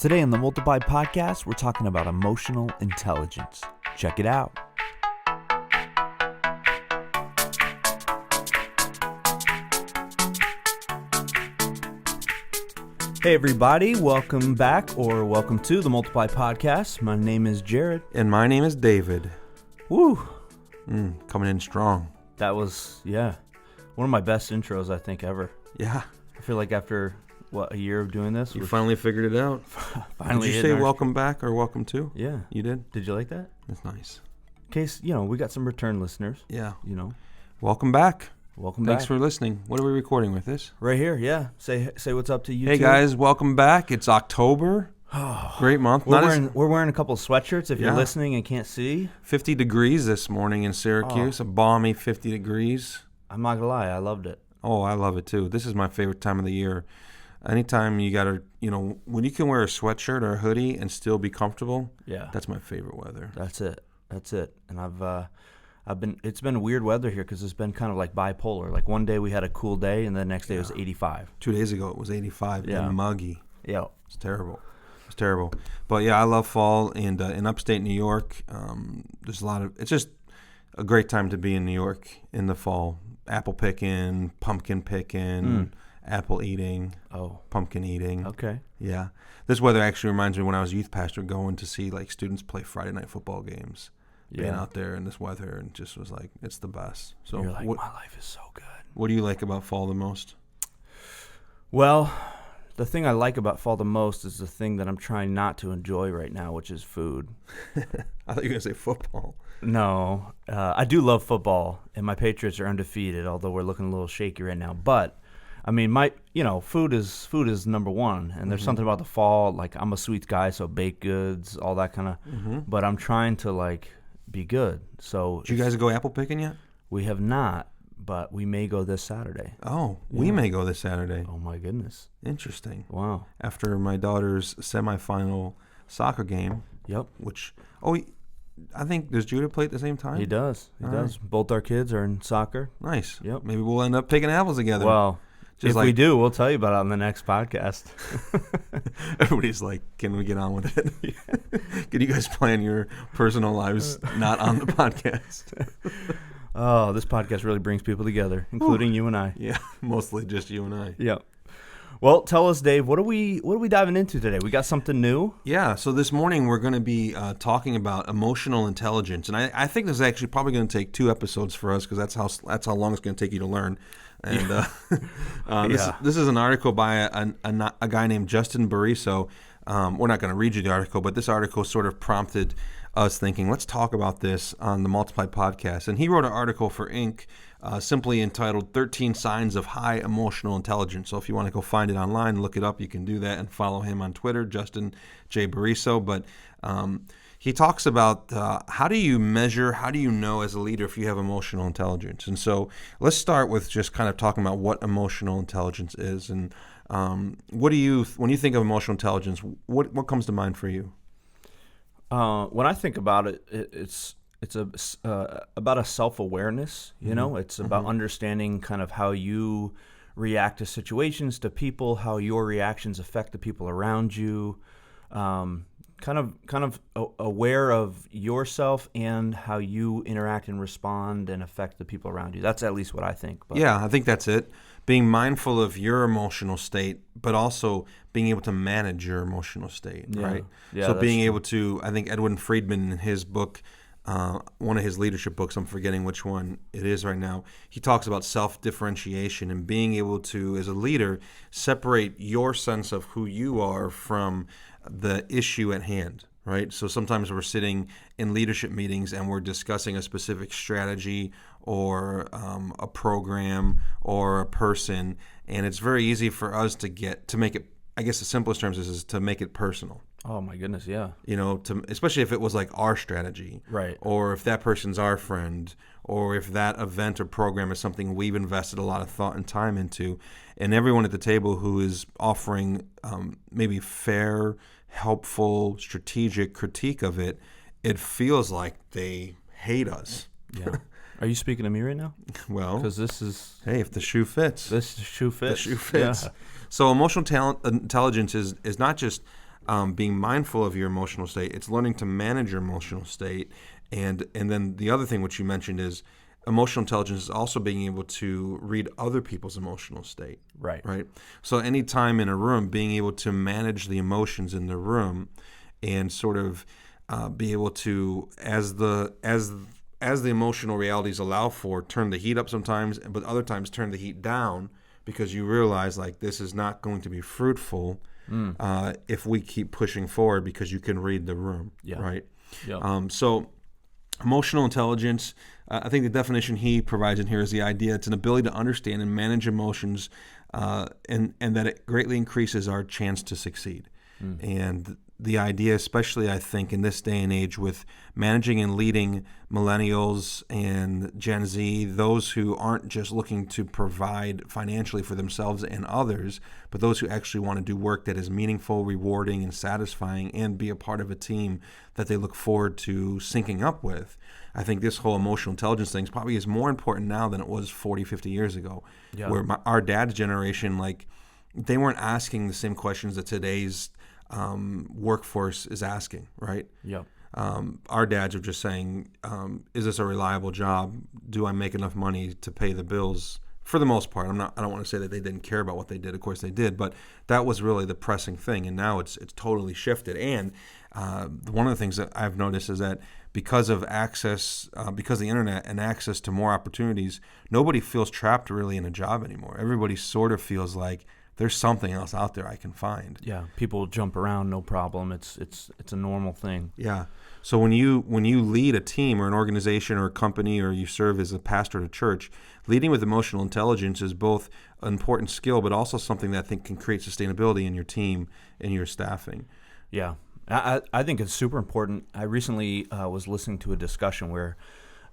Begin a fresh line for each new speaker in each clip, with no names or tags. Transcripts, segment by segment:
Today on the Multiply Podcast, we're talking about emotional intelligence. Check it out. Hey everybody, welcome back or welcome to the Multiply Podcast. My name is Jared.
And my name is David.
Woo!
Coming in strong.
That was, one of my best intros I think ever.
Yeah.
I feel like after, a year of doing this?
You finally figured it out.
Finally.
Did you say welcome back or welcome to?
Yeah.
You did?
Did you like that?
That's nice.
In case, we got some return listeners.
Yeah.
Welcome
Welcome back. Thanks for listening. What are we recording with this?
Right here, yeah. Say what's up to you.
Hey guys, welcome back. It's October. Great month.
We're wearing a couple of sweatshirts if you're listening and can't see.
50 degrees this morning in Syracuse. A balmy 50 degrees.
I'm not gonna lie, I loved it.
Oh, I love it too. This is my favorite time of the year. Anytime you gotta, when you can wear a sweatshirt or a hoodie and still be comfortable.
Yeah.
That's my favorite weather.
That's it. And it's been weird weather here because it's been kind of like bipolar. Like one day we had a cool day and the next day it was 85.
2 days ago it was 85 and muggy.
Yeah.
It's terrible. But yeah, I love fall, and in upstate New York, there's it's just a great time to be in New York in the fall. Apple picking, pumpkin picking, apple eating, pumpkin eating.
Okay.
Yeah. This weather actually reminds me when I was youth pastor going to see like students play Friday night football games. Being out there in this weather, and just was like, it's the best. So
you're like, my life is so good.
What do you like about fall the most?
Well, the thing I like about fall the most is the thing that I'm trying not to enjoy right now, which is food.
I thought you were going to say football.
No, I do love football, and my Patriots are undefeated, although we're looking a little shaky right now. But, I mean, food is number one, and there's something about the fall. Like, I'm a sweets guy, so baked goods, all that kind of. But I'm trying to, be good. So
did you guys go apple picking yet?
We have not, but we may go this Saturday.
Oh, we may go this Saturday.
Oh, my goodness.
Interesting.
Wow.
After my daughter's semifinal soccer game.
Yep.
I think, does Judah play at the same time?
He does. He does. Right. Both our kids are in soccer.
Nice.
Yep.
Maybe we'll end up picking apples together.
Well, if we do, we'll tell you about it on the next podcast.
Everybody's like, can we get on with it? Can you guys plan your personal lives not on the podcast?
Oh, this podcast really brings people together, including you and I.
Yeah, mostly just you and I.
Yep. Well, tell us, Dave, what are we diving into today? We got something new?
Yeah, so this morning we're going to be talking about emotional intelligence. And I think this is actually probably going to take 2 episodes for us because that's how long it's going to take you to learn. And this is an article by a guy named Justin Bariso. We're not going to read you the article, but this article sort of prompted us thinking, let's talk about this on the Multiply Podcast. And he wrote an article for Inc., simply entitled 13 Signs of High Emotional Intelligence. So if you want to go find it online, look it up, you can do that, and follow him on Twitter, Justin J. Bariso. But he talks about how do you know as a leader if you have emotional intelligence. And so let's start with just kind of talking about what emotional intelligence is. And when you think of emotional intelligence, what comes to mind for you?
When I think about it, it's about a self-awareness, It's about understanding kind of how you react to situations, to people, how your reactions affect the people around you, kind of aware of yourself and how you interact and respond and affect the people around you. That's at least what I think. But.
Yeah, I think that's it. Being mindful of your emotional state, but also being able to manage your emotional state, right?
Yeah,
so being able to, I think Edwin Friedman in his book, one of his leadership books, I'm forgetting which one it is right now, he talks about self-differentiation and being able to, as a leader, separate your sense of who you are from the issue at hand, right? So sometimes we're sitting in leadership meetings and we're discussing a specific strategy or a program or a person, and it's very easy for us to make it, I guess the simplest terms is to make it personal.
Oh my goodness, yeah.
Especially if it was like our strategy,
right?
Or if that person's our friend, or if that event or program is something we've invested a lot of thought and time into, and everyone at the table who is offering maybe fair, helpful, strategic critique of it, it feels like they hate us.
Yeah. Are you speaking to me right now?
Well,
because this is...
Hey, if the shoe fits.
This shoe fits.
The shoe fits.
Yeah.
So emotional intelligence is not just being mindful of your emotional state. It's learning to manage your emotional state. And then the other thing which you mentioned is emotional intelligence is also being able to read other people's emotional state.
Right.
Right. So anytime in a room, being able to manage the emotions in the room and sort of be able to, as the emotional realities allow for, turn the heat up sometimes, but other times turn the heat down, because you realize like this is not going to be fruitful if we keep pushing forward, because you can read the room.
Yeah.
Right.
Yeah.
So emotional intelligence, I think the definition he provides in here is the idea it's an ability to understand and manage emotions, and that it greatly increases our chance to succeed. And the idea, especially I think in this day and age with managing and leading millennials and Gen Z, those who aren't just looking to provide financially for themselves and others, but those who actually want to do work that is meaningful, rewarding, and satisfying, and be a part of a team that they look forward to syncing up with. I think this whole emotional intelligence thing probably is more important now than it was 40, 50 years ago, where our dad's generation, like, they weren't asking the same questions that today's workforce is asking, right?
Yeah.
Our dads are just saying, is this a reliable job? Do I make enough money to pay the bills? For the most part, I don't want to say that they didn't care about what they did. Of course they did, but that was really the pressing thing. And now it's totally shifted. And one of the things that I've noticed is that because of access, because of the internet and access to more opportunities, nobody feels trapped really in a job anymore. Everybody sort of feels like there's something else out there I can find.
Yeah, people jump around, no problem. It's a normal thing.
Yeah. So when you lead a team or an organization or a company, or you serve as a pastor at a church, leading with emotional intelligence is both an important skill, but also something that I think can create sustainability in your team and your staffing.
Yeah, I think it's super important. I recently was listening to a discussion where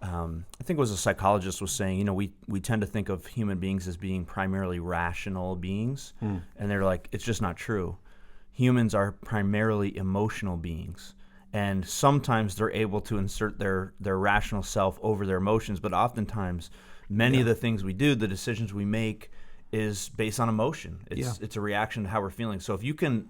I think it was a psychologist was saying, we tend to think of human beings as being primarily rational beings, and they're like, it's just not true. Humans are primarily emotional beings, and sometimes they're able to insert their rational self over their emotions, but oftentimes many of the things we do, the decisions we make, is based on emotion. It's a reaction to how we're feeling. So if you can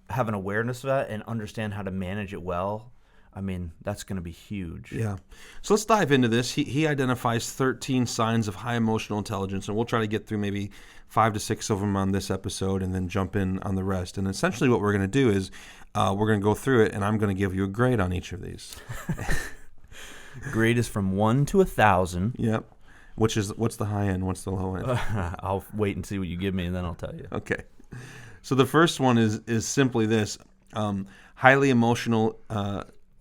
have an awareness of that and understand how to manage it well, I mean, that's going to be huge.
Yeah. So let's dive into this. He identifies 13 signs of high emotional intelligence, and we'll try to get through maybe 5 to 6 of them on this episode and then jump in on the rest. And essentially what we're going to do is we're going to go through it, and I'm going to give you a grade on each of these.
Grade is from 1 to 1,000.
Yep. What's the high end? What's the low end?
I'll wait and see what you give me, and then I'll tell you.
Okay. So the first one is simply this. Highly emotional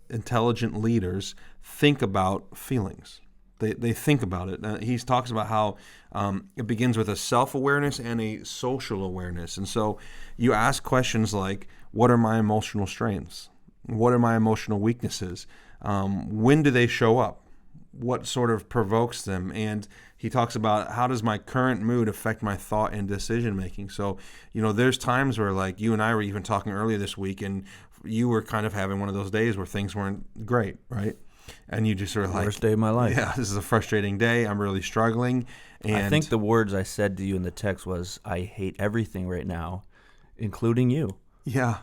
intelligent leaders think about feelings. They think about it. He talks about how it begins with a self-awareness and a social awareness. And so you ask questions like, what are my emotional strengths? What are my emotional weaknesses? When do they show up? What sort of provokes them? And he talks about, how does my current mood affect my thought and decision making? So, there's times where, like, you and I were even talking earlier this week, and you were kind of having one of those days where things weren't great, right? And you just sort of like,
worst day of my life.
Yeah, this is a frustrating day. I'm really struggling. And
I think the words I said to you in the text was, I hate everything right now, including you.
Yeah.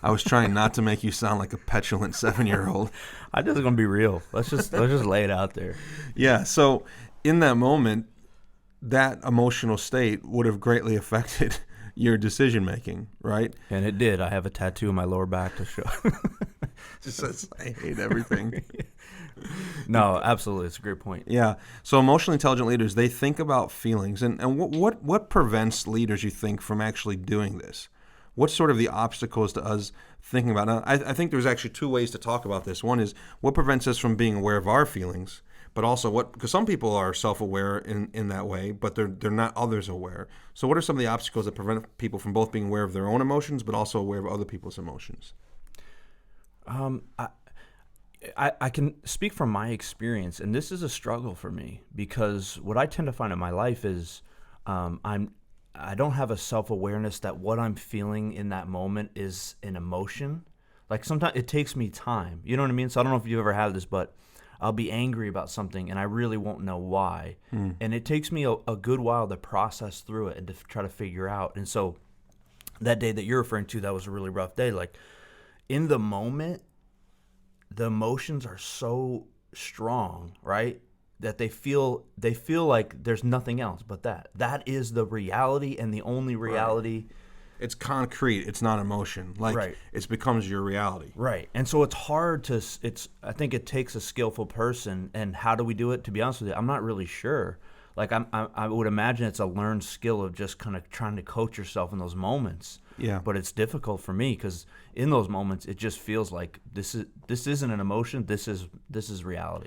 I was trying not to make you sound like a petulant 7-year-old.
I just going to be real. Let's just lay it out there.
Yeah. So in that moment, that emotional state would have greatly affected your decision making, right?
And it did. I have a tattoo on my lower back to show.
Just says, I hate everything.
No, absolutely. It's a great point.
Yeah. So emotionally intelligent leaders, they think about feelings. And what prevents leaders, you think, from actually doing this? What's sort of the obstacles to us thinking about it? Now, I think there's actually 2 ways to talk about this. One is what prevents us from being aware of our feelings, but also because some people are self-aware in that way, but they're not others aware. So what are some of the obstacles that prevent people from both being aware of their own emotions, but also aware of other people's emotions?
I can speak from my experience, and this is a struggle for me, because what I tend to find in my life is I don't have a self-awareness that what I'm feeling in that moment is an emotion. Like, sometimes it takes me time. You know what I mean? So I don't know if you've ever had this, but I'll be angry about something and I really won't know why. And it takes me a good while to process through it and to try to figure out. And so that day that you're referring to, that was a really rough day. Like in the moment, the emotions are so strong, right? That they feel like there's nothing else but that. That is the reality and the only reality.
It's concrete. It's not emotion. Like
Right.
it becomes your reality.
Right. And so it's hard to, I think it takes a skillful person. And how do we do it? To be honest with you, I'm not really sure. Like I would imagine it's a learned skill of just kind of trying to coach yourself in those moments.
Yeah.
But it's difficult for me because in those moments it just feels like this isn't an emotion. This is reality.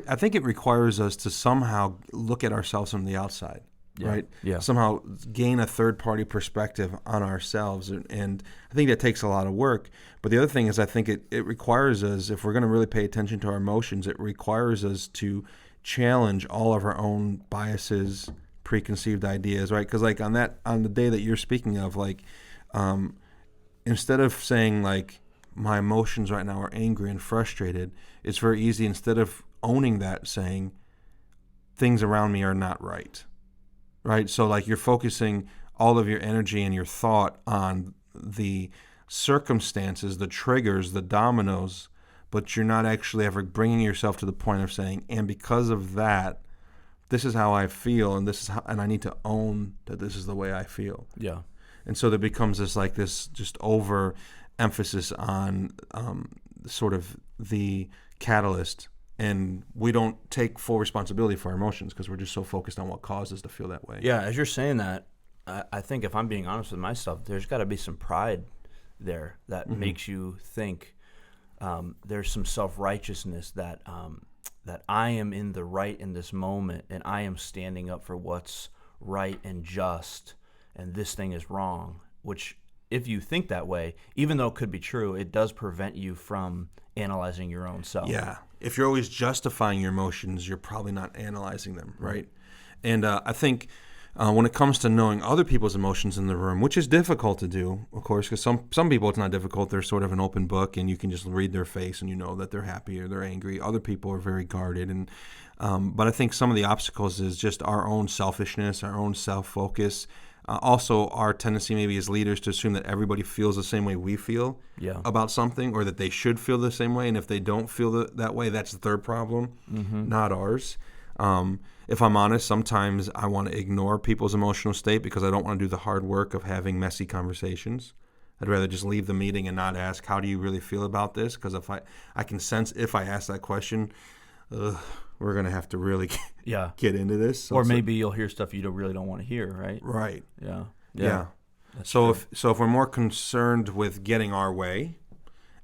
I think it requires us to somehow look at ourselves from the outside, right?
Yeah.
Somehow gain a third-party perspective on ourselves, and I think that takes a lot of work. But the other thing is, I think it requires us, if we're going to really pay attention to our emotions, it requires us to challenge all of our own biases, preconceived ideas, right? Because like on the day that you're speaking of, like instead of saying like my emotions right now are angry and frustrated, it's very easy, instead of owning that, saying things around me are not right. Right? So like you're focusing all of your energy and your thought on the circumstances, the triggers, the dominoes, but you're not actually ever bringing yourself to the point of saying, and because of that, this is how I feel, and this is how, and I need to own that this is the way I feel.
Yeah.
And so there becomes this just over emphasis on sort of the catalyst, and we don't take full responsibility for our emotions because we're just so focused on what caused us to feel that way.
Yeah, as you're saying that, I think if I'm being honest with myself, there's got to be some pride there that makes you think. There's some self-righteousness that that I am in the right in this moment, and I am standing up for what's right and just, and this thing is wrong. Which, if you think that way, even though it could be true, it does prevent you from analyzing your own self.
Yeah. If you're always justifying your emotions, you're probably not analyzing them, right? And I think when it comes to knowing other people's emotions in the room, which is difficult to do, of course, because some people it's not difficult. They're sort of an open book, and you can just read their face and you know that they're happy or they're angry. Other people are very guarded, and but I think some of the obstacles is just our own selfishness, our own self-focus. Also, our tendency maybe as leaders to assume that everybody feels the same way we feel about something, or that they should feel the same way. And if they don't feel that way, that's their problem, not ours. If I'm honest, sometimes I want to ignore people's emotional state because I don't want to do the hard work of having messy conversations. I'd rather just leave the meeting and not ask, how do you really feel about this? Because if I can sense if I ask that question, we're going to have to really get into this.
Or maybe you'll hear stuff you really don't want to hear, right?
Right.
Yeah.
So if we're more concerned with getting our way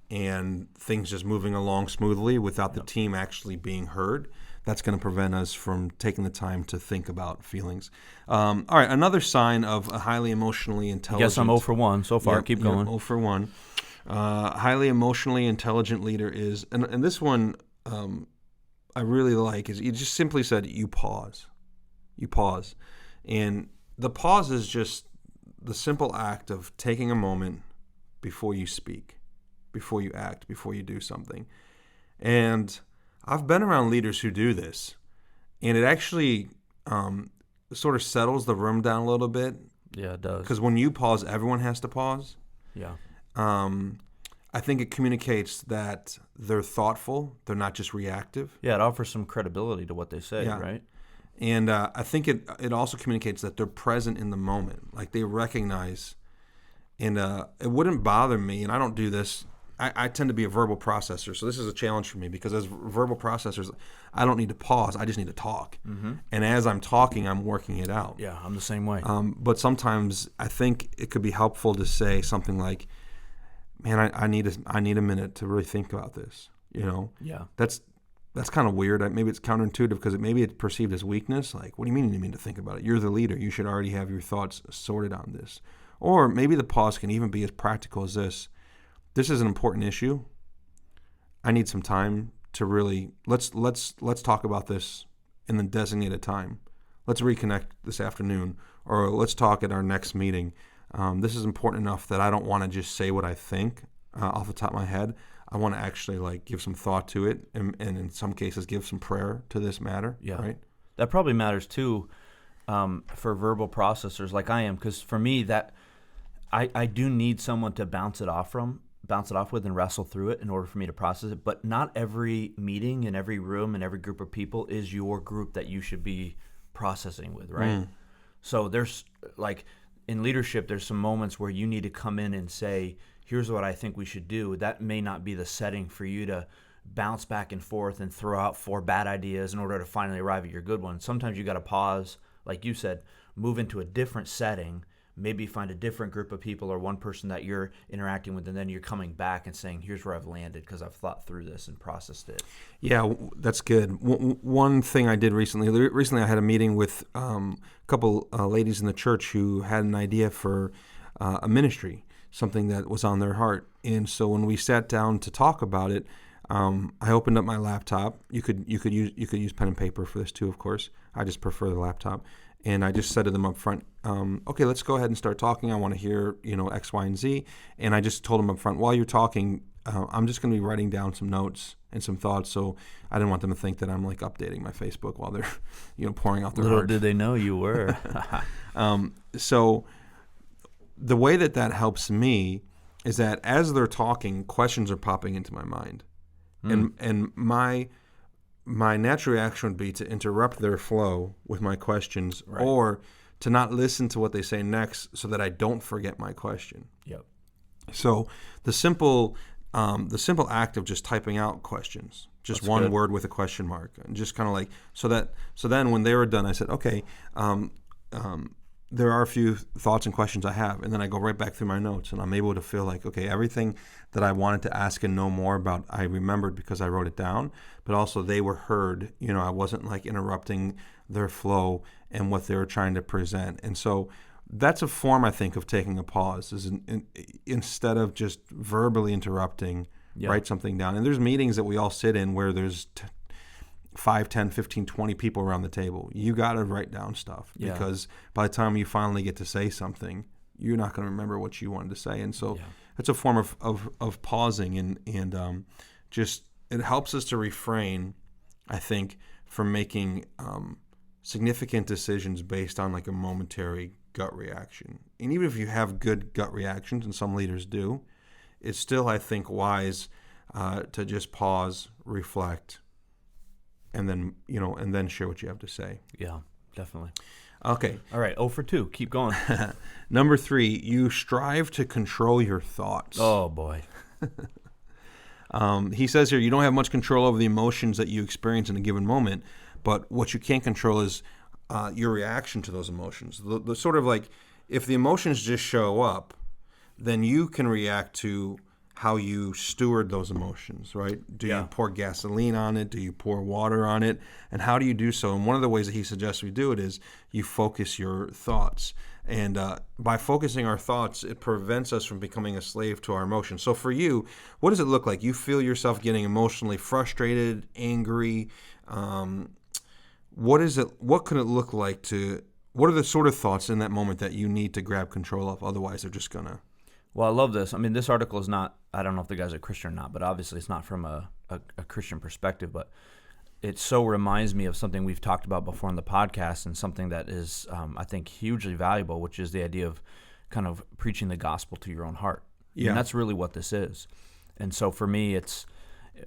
and things just moving along smoothly without the team actually being heard, that's going to prevent us from taking the time to think about feelings. All right, another sign of a highly emotionally intelligent...
Guess I'm 0 for 1 so far. Keep going.
0 for 1. Highly emotionally intelligent leader is... And this one I really like is you just simply said you pause. You pause. And the pause is just the simple act of taking a moment before you speak, before you act, before you do something. And I've been around leaders who do this, and it actually sort of settles the room down a little bit.
Yeah, it does.
Because when you pause, everyone has to pause.
Yeah.
I think it communicates that they're thoughtful. They're not just reactive.
Yeah, it offers some credibility to what they say, right?
And I think it also communicates that they're present in the moment. Like they recognize, and it wouldn't bother me, and I don't do this. I tend to be a verbal processor, so this is a challenge for me because as verbal processors, I don't need to pause. I just need to talk. And as I'm talking, I'm working it out.
Yeah, I'm the same way.
But sometimes I think it could be helpful to say something like, man, I need a minute to really think about this. You know?
Yeah.
That's kind of weird. Maybe it's counterintuitive because maybe it's perceived as weakness. Like, what do you mean you need to think about it? You're the leader. You should already have your thoughts sorted on this. Or maybe the pause can even be as practical as this. This is an important issue. I need some time to really let's talk about this in the designated time. Let's reconnect this afternoon, or let's talk at our next meeting. This is important enough that I don't want to just say what I think off the top of my head. I want to actually give some thought to it, and in some cases give some prayer to this matter.
Yeah,
right.
That probably matters too for verbal processors like I am, because for me that I do need someone to bounce it off with and wrestle through it in order for me to process it. But not every meeting and every room and every group of people is your group that you should be processing with, right? So there's like in leadership, there's some moments where you need to come in and say, here's what I think we should do. That may not be the setting for you to bounce back and forth and throw out 4 bad ideas in order to finally arrive at your good one. Sometimes you got to pause, like you said, move into a different setting, maybe find a different group of people or one person that you're interacting with, and then you're coming back and saying, here's where I've landed because I've thought through this and processed it.
Yeah, that's good. One thing I did recently I had a meeting with a couple ladies in the church who had an idea for a ministry, something that was on their heart. And so when we sat down to talk about it, I opened up my laptop. You could use pen and paper for this too, of course. I just prefer the laptop. And I just said to them up front, okay, let's go ahead and start talking. I want to hear, X, Y, and Z. And I just told them up front, while you're talking, I'm just going to be writing down some notes and some thoughts. So I didn't want them to think that I'm like updating my Facebook while they're, pouring out their
Little
heart.
did they know you were.
So the way that helps me is that as they're talking, questions are popping into my mind. And my natural reaction would be to interrupt their flow with my questions, right, or to not listen to what they say next so that I don't forget my question.
Yep.
So the simple act of just typing out questions, just That's one good. Word with a question mark, and just kind of like so then when they were done, I said, okay, there are a few thoughts and questions I have, and then I go right back through my notes, and I'm able to feel like, okay, everything that I wanted to ask and know more about, I remembered because I wrote it down, but also they were heard. I wasn't like interrupting their flow and what they were trying to present. And so that's a form, I think, of taking a pause, is instead of just verbally interrupting, write something down. And there's meetings that we all sit in where there's 5, 10, 15, 20 people around the table. You got to write down stuff because by the time you finally get to say something, you're not going to remember what you wanted to say. And so it's a form of pausing and just it helps us to refrain, I think, from making significant decisions based on like a momentary gut reaction. And even if you have good gut reactions, and some leaders do, it's still, I think, wise to just pause, reflect, and then share what you have to say.
Yeah, definitely.
Okay.
All right, 0 for 2. Keep going.
Number 3, you strive to control your thoughts.
Oh, boy.
He says here, you don't have much control over the emotions that you experience in a given moment, but what you can control is your reaction to those emotions. The sort of like, if the emotions just show up, then you can react to how you steward those emotions, right? Do you pour gasoline on it? Do you pour water on it? And how do you do so? And one of the ways that he suggests we do it is you focus your thoughts. And by focusing our thoughts, it prevents us from becoming a slave to our emotions. So for you, what does it look like? You feel yourself getting emotionally frustrated, angry. What could it look like what are the sort of thoughts in that moment that you need to grab control of? Otherwise, they're just going to...
Well, I love this. I mean, this article is not, I don't know if the guy's a Christian or not, but obviously it's not from a Christian perspective, but it so reminds me of something we've talked about before on the podcast and something that is, I think, hugely valuable, which is the idea of kind of preaching the gospel to your own heart. Yeah. And that's really what this is. And so for me, it's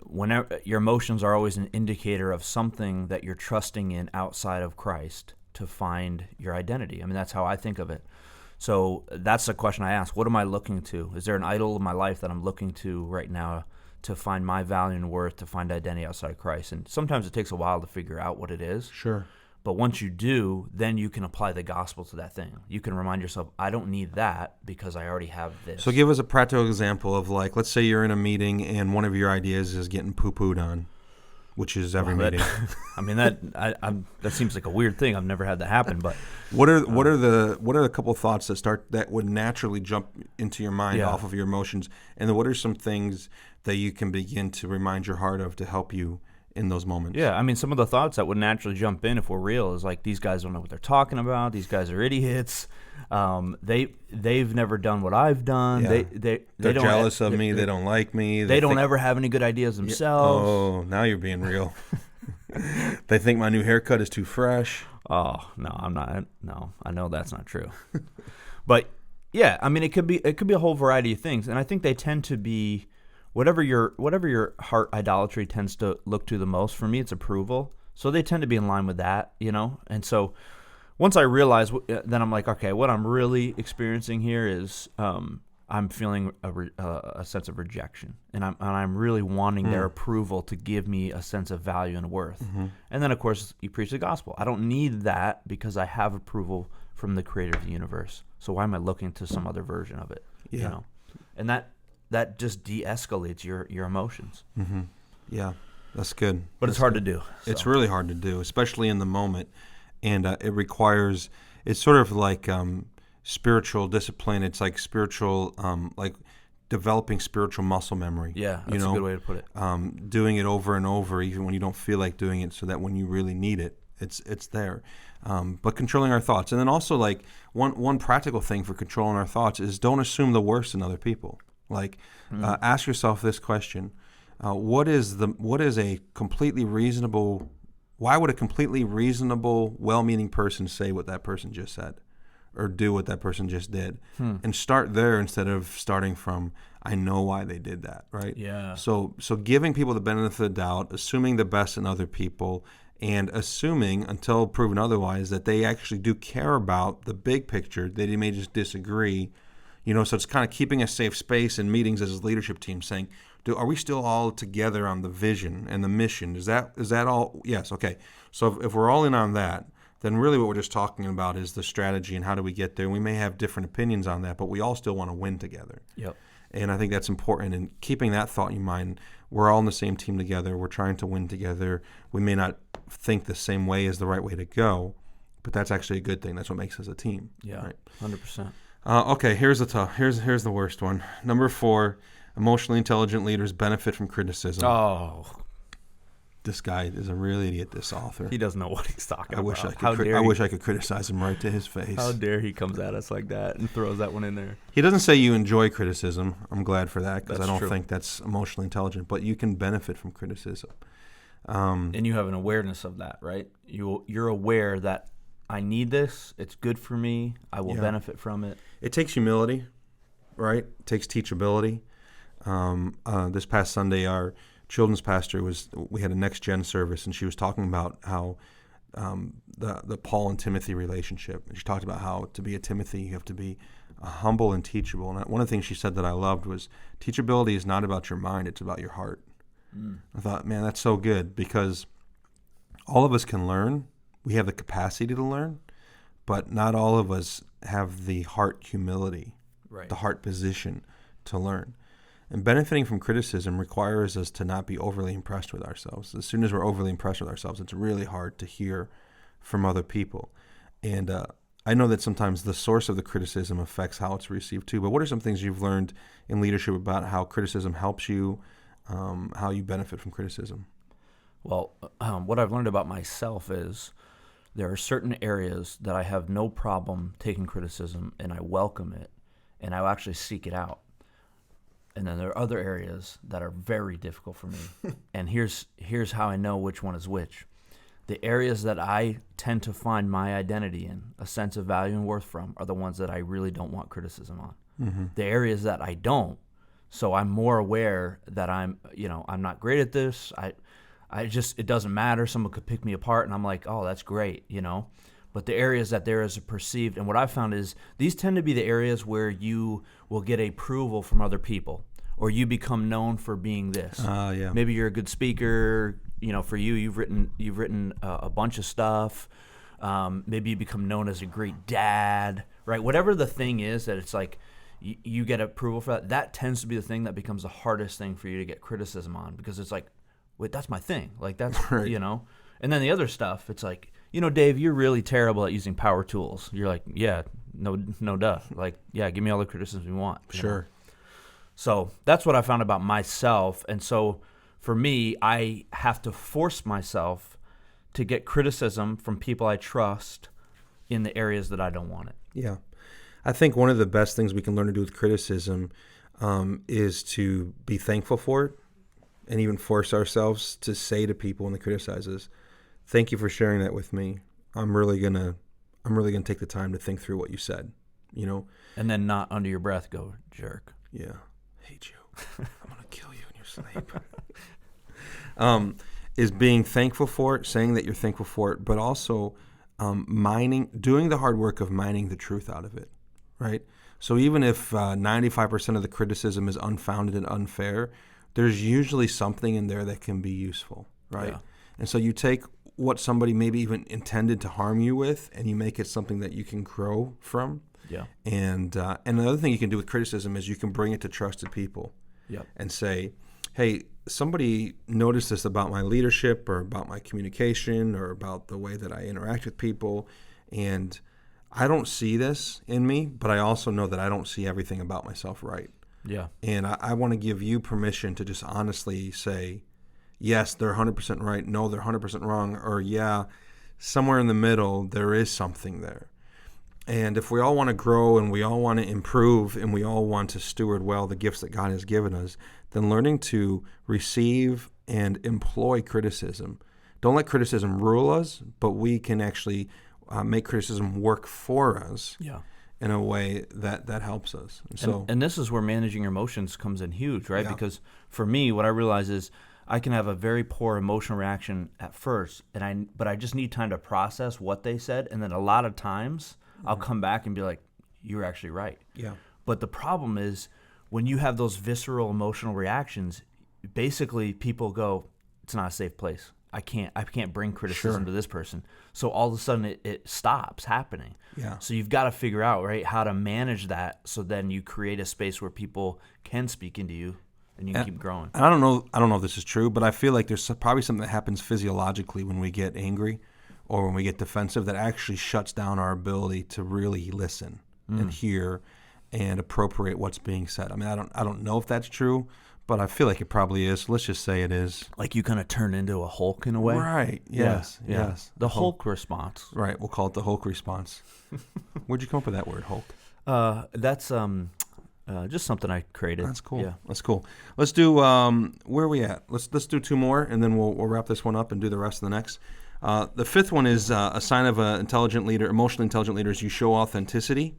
whenever your emotions are always an indicator of something that you're trusting in outside of Christ to find your identity. I mean, that's how I think of it. So that's the question I ask. What am I looking to? Is there an idol in my life that I'm looking to right now to find my value and worth, to find identity outside of Christ? And sometimes it takes a while to figure out what it is.
Sure.
But once you do, then you can apply the gospel to that thing. You can remind yourself, I don't need that because I already have this.
So give us a practical example of, like, let's say you're in a meeting and one of your ideas is getting poo-pooed on, which is every meeting.
I mean, that seems like a weird thing. I've never had that happen. But
what are the couple of thoughts that would naturally jump into your mind off of your emotions, and then what are some things that you can begin to remind your heart of to help you in those moments?
Yeah, I mean, some of the thoughts that would naturally jump in if we're real is like, these guys don't know what they're talking about. These guys are idiots. They've never done what I've done.
Yeah. They're jealous of me. They don't like me.
They don't ever have any good ideas themselves.
Oh, now you're being real. They think my new haircut is too fresh.
Oh, no, I'm not. No, I know that's not true. But Yeah, I mean, it could be a whole variety of things, and I think they tend to be whatever your heart idolatry tends to look to the most. For me, it's approval, so they tend to be in line with that, And so once I realize, then I'm like, okay, what I'm really experiencing here is I'm feeling a sense of rejection, and I'm really wanting their approval to give me a sense of value and worth. And then, of course, you preach the gospel. I don't need that because I have approval from the creator of the universe. So why am I looking to some other version of it?
Yeah.
And that just de-escalates your emotions.
Yeah, that's good.
But it's hard to do. So.
It's really hard to do, especially in the moment. And it requires, it's sort of like spiritual discipline. It's like spiritual, like developing spiritual muscle memory.
Yeah, that's a good way to put it.
Doing it over and over, even when you don't feel like doing it, so that when you really need it, it's there. But controlling our thoughts. And then also, like, one practical thing for controlling our thoughts is don't assume the worst in other people. Like, ask yourself this question. What is a completely reasonable, why would a completely reasonable, well-meaning person say what that person just said or do what that person just did? And start there instead of starting from, I know why they did that, right?
Yeah.
So giving people the benefit of the doubt, assuming the best in other people, and assuming until proven otherwise that they actually do care about the big picture, that they may just disagree. So it's kind of keeping a safe space in meetings as a leadership team, saying, are we still all together on the vision and the mission? Is that all? Yes. Okay. So if we're all in on that, then really what we're just talking about is the strategy and how do we get there. And we may have different opinions on that, but we all still want to win together.
Yep.
And I think that's important. And keeping that thought in mind, we're all on the same team together. We're trying to win together. We may not think the same way is the right way to go, but that's actually a good thing. That's what makes us a team.
Yeah,
right?
100%.
Okay, here's the worst one. Number 4, emotionally intelligent leaders benefit from criticism.
Oh,
this guy is a real idiot. This author.
He doesn't know what he's talking about.
I wish I could criticize him right to his face.
How dare he comes at us like that and throws that one in there?
He doesn't say you enjoy criticism. I'm glad for that because I don't
true.
think that's emotionally intelligent. But you can benefit from criticism.
And you have an awareness of that, right? You're aware that I need this. It's good for me. I will benefit from it.
It takes humility, right? It takes teachability. This past Sunday, our children's pastor we had a next gen service, and she was talking about how the Paul and Timothy relationship. And she talked about how to be a Timothy, you have to be humble and teachable. And one of the things she said that I loved was teachability is not about your mind; it's about your heart. I thought, man, that's so good because all of us can learn. We have the capacity to learn, but not all of us have the heart humility,
right,
the heart position to learn. And benefiting from criticism requires us to not be overly impressed with ourselves. As soon as we're overly impressed with ourselves, it's really hard to hear from other people. And I know that sometimes the source of the criticism affects how it's received too, but what are some things you've learned in leadership about how criticism helps you, how you benefit from criticism?
Well, what I've learned about myself is there are certain areas that I have no problem taking criticism, and I welcome it, and I will actually seek it out. And then there are other areas that are very difficult for me. And here's how I know which one is which. The areas that I tend to find my identity in, a sense of value and worth from, are the ones that I really don't want criticism on. Mm-hmm. The areas that I don't, so I'm more aware that I'm not great at this. It doesn't matter. Someone could pick me apart, and I'm like, oh, that's great, But the areas that there is a perceived, and what I've found is these tend to be the areas where you will get approval from other people, or you become known for being this.
Yeah.
Maybe you're a good speaker. For you, you've written a bunch of stuff. Maybe you become known as a great dad, right? Whatever the thing is that it's like you get approval for that. That tends to be the thing that becomes the hardest thing for you to get criticism on, because it's like, wait, that's my thing. Like that's
right.
And then the other stuff, it's like, Dave, you're really terrible at using power tools. You're like, yeah, no duh. Like, yeah, give me all the criticism you want.
Sure.
So that's what I found about myself. And so for me, I have to force myself to get criticism from people I trust in the areas that I don't want it.
Yeah. I think one of the best things we can learn to do with criticism is to be thankful for it, and even force ourselves to say to people when they criticize us, thank you for sharing that with me. I'm really gonna take the time to think through what you said, you know.
And then not under your breath go, jerk.
Yeah. Hate you. I'm going to kill you in your sleep. Is being thankful for it, saying that you're thankful for it, but also doing the hard work of mining the truth out of it, right? So even if 95% of the criticism is unfounded and unfair, there's usually something in there that can be useful, right?
Yeah.
And so you take what somebody maybe even intended to harm you with, and you make it something that you can grow from.
Yeah.
And another thing you can do with criticism is you can bring it to trusted people.
Yep.
And say, hey, somebody noticed this about my leadership or about my communication or about the way that I interact with people, and I don't see this in me, but I also know that I don't see everything about myself right.
Yeah.
And I want to give you permission to just honestly say, yes, they're 100% right, no, they're 100% wrong, or yeah, somewhere in the middle, there is something there. And if we all want to grow and we all want to improve and we all want to steward well the gifts that God has given us, then learning to receive and employ criticism. Don't let criticism rule us, but we can actually make criticism work for us in a way that helps us.
And this is where managing your emotions comes in huge, right?
Yeah.
Because for me, what I realize is I can have a very poor emotional reaction at first, but I just need time to process what they said, and then a lot of times I'll come back and be like, "You're actually right."
Yeah.
But the problem is when you have those visceral emotional reactions, basically people go, "It's not a safe place. I can't bring criticism to this person." So all of a sudden it stops happening.
Yeah.
So you've got to figure out, right, how to manage that so then you create a space where people can speak into you and you can keep growing.
I don't know if this is true, but I feel like there's probably something that happens physiologically when we get angry or when we get defensive that actually shuts down our ability to really listen and hear and appropriate what's being said. I mean, I don't know if that's true, but I feel like it probably is. Let's just say it is.
Like you kind of turn into a Hulk in a way.
Right. Yes.
Yeah.
Yes.
The Hulk response.
Right. We'll call it the Hulk response. Where'd you come up with that word, Hulk?
That's just something I created.
That's cool.
Yeah.
That's cool. Let's do where are we at? Let's do two more, and then we'll wrap this one up and do the rest of the next. The fifth one is a sign of an intelligent leader, emotionally intelligent leader, is you show authenticity.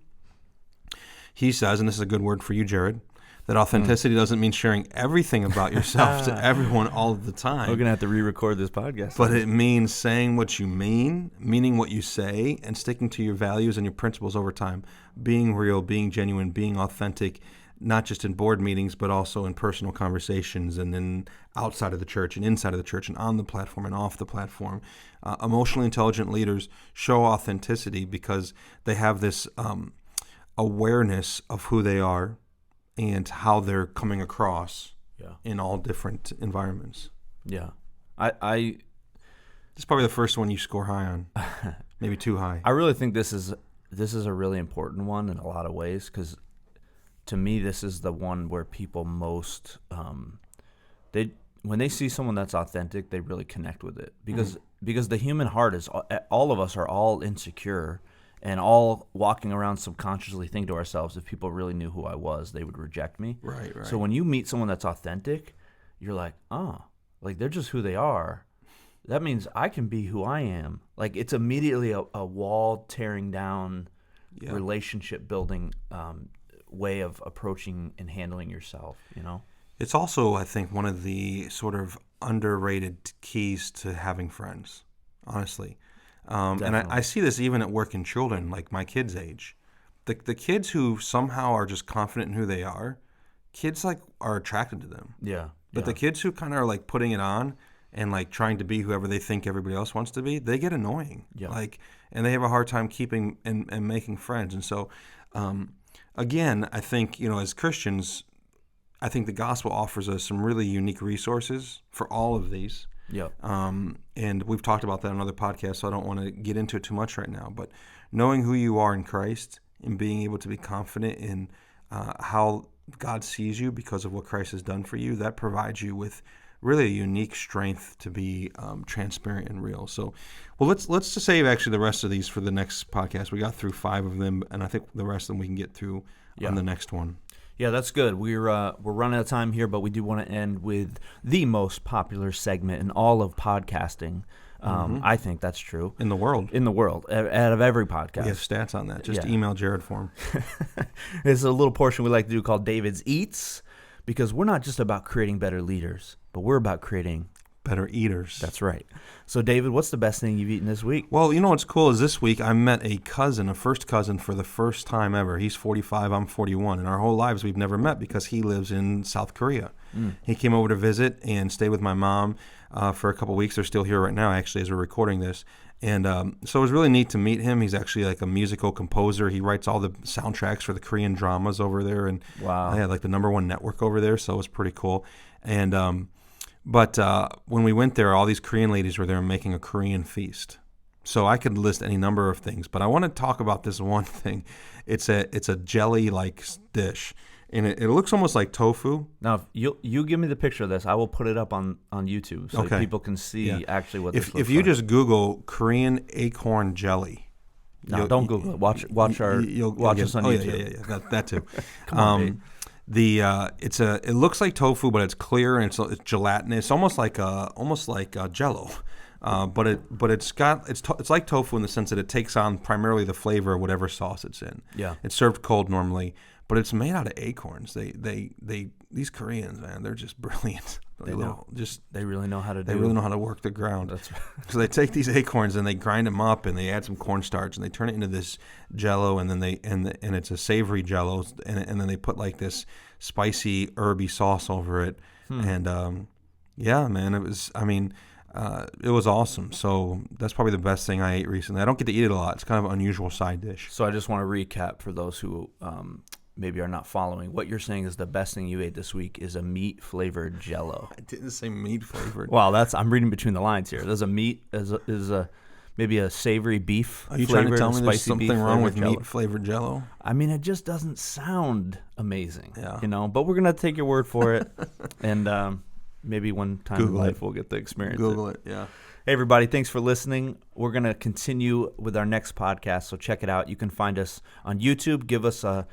He says, and this is a good word for you, Jared, that authenticity doesn't mean sharing everything about yourself to everyone all the time.
We're going to have to re-record this podcast.
But it means saying what you mean, meaning what you say, and sticking to your values and your principles over time. Being real, being genuine, being authentic, not just in board meetings, but also in personal conversations and then outside of the church and inside of the church and on the platform and off the platform. Emotionally intelligent leaders show authenticity because they have this awareness of who they are and how they're coming across in all different environments.
Yeah.
This is probably the first one you score high on, maybe too high.
I really think this is a really important one in a lot of ways because to me this is the one where people most when they see someone that's authentic, they really connect with it because the human heart is all of us are all insecure. And all walking around subconsciously think to ourselves, if people really knew who I was, they would reject me.
Right.
So when you meet someone that's authentic, you're like, like they're just who they are. That means I can be who I am. Like it's immediately a wall tearing down, relationship building way of approaching and handling yourself, you know?
It's also, I think, one of the sort of underrated keys to having friends, honestly. And I see this even at work in children, like my kids' age. The kids who somehow are just confident in who they are, kids like are attracted to them.
Yeah.
But the kids who kind of are like putting it on and like trying to be whoever they think everybody else wants to be, they get annoying.
Yeah.
Like, and they have a hard time keeping and making friends. And so, again, I think, as Christians, I think the gospel offers us some really unique resources for all of these.
Yeah.
And we've talked about that on other podcasts, so I don't want to get into it too much right now. But knowing who you are in Christ and being able to be confident in how God sees you because of what Christ has done for you, that provides you with really a unique strength to be transparent and real. So, well, let's just save actually the rest of these for the next podcast. We got through 5 of them, and I think the rest of them we can get through on the next one.
Yeah, that's good. We're running out of time here, but we do want to end with the most popular segment in all of podcasting. I think that's true.
In the world.
In the world, out of every podcast.
We have stats on that. Just email Jared for them.
There's a little portion we like to do called David's Eats, because we're not just about creating better leaders, but we're about creating
better eaters.
That's right. So, David, what's the best thing you've eaten this week?
Well, you know what's cool is this week I met a first cousin for the first time ever. He's 45, I'm 41. In our whole lives, we've never met because he lives in South Korea. He came over to visit and stay with my mom for a couple of weeks. They're still here right now, actually, as we're recording this. And so it was really neat to meet him. He's actually like a musical composer. He writes all the soundtracks for the Korean dramas over there. And
wow.
I had like the #1 network over there, so it was pretty cool. And But when we went there, all these Korean ladies were there making a Korean feast. So I could list any number of things, but I want to talk about this one thing. It's a jelly-like dish, and it looks almost like tofu.
Now, if you give me the picture of this, I will put it up on YouTube so people can see actually what this looks like.
If you just Google Korean acorn jelly.
No, don't Google it. Watch us on YouTube.
Yeah, that too.
Come on,
it looks like tofu, but it's clear and it's gelatinous, almost like Jello, but it's like tofu in the sense that it takes on primarily the flavor of whatever sauce it's in.
Yeah,
it's served cold normally, but it's made out of acorns. These Koreans, man, they're just brilliant.
They really know how to
work the ground.
That's right.
So they take these acorns and they grind them up and they add some cornstarch and they turn it into this Jello, and then and it's a savory Jello, and then they put like this spicy herby sauce over it. And man, it was awesome. So that's probably the best thing I ate recently. I don't get to eat it a lot. It's kind of an unusual side dish.
So I just want to recap for those who maybe are not following. What you're saying is the best thing you ate this week is a meat-flavored Jello.
I didn't say meat-flavored.
Well, I'm reading between the lines here. There's a meat, maybe a savory beef.
Are you trying to tell me there's
something
wrong with meat-flavored Jello?
I mean, it just doesn't sound amazing.
Yeah.
But we're gonna take your word for it, and maybe one time in life we'll get to experience
Google it. Yeah.
Hey, everybody, thanks for listening. We're going to continue with our next podcast, so check it out. You can find us on YouTube. Give us a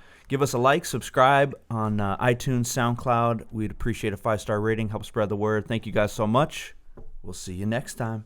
like, subscribe on iTunes, SoundCloud. We'd appreciate a 5-star rating. Help spread the word. Thank you guys so much. We'll see you next time.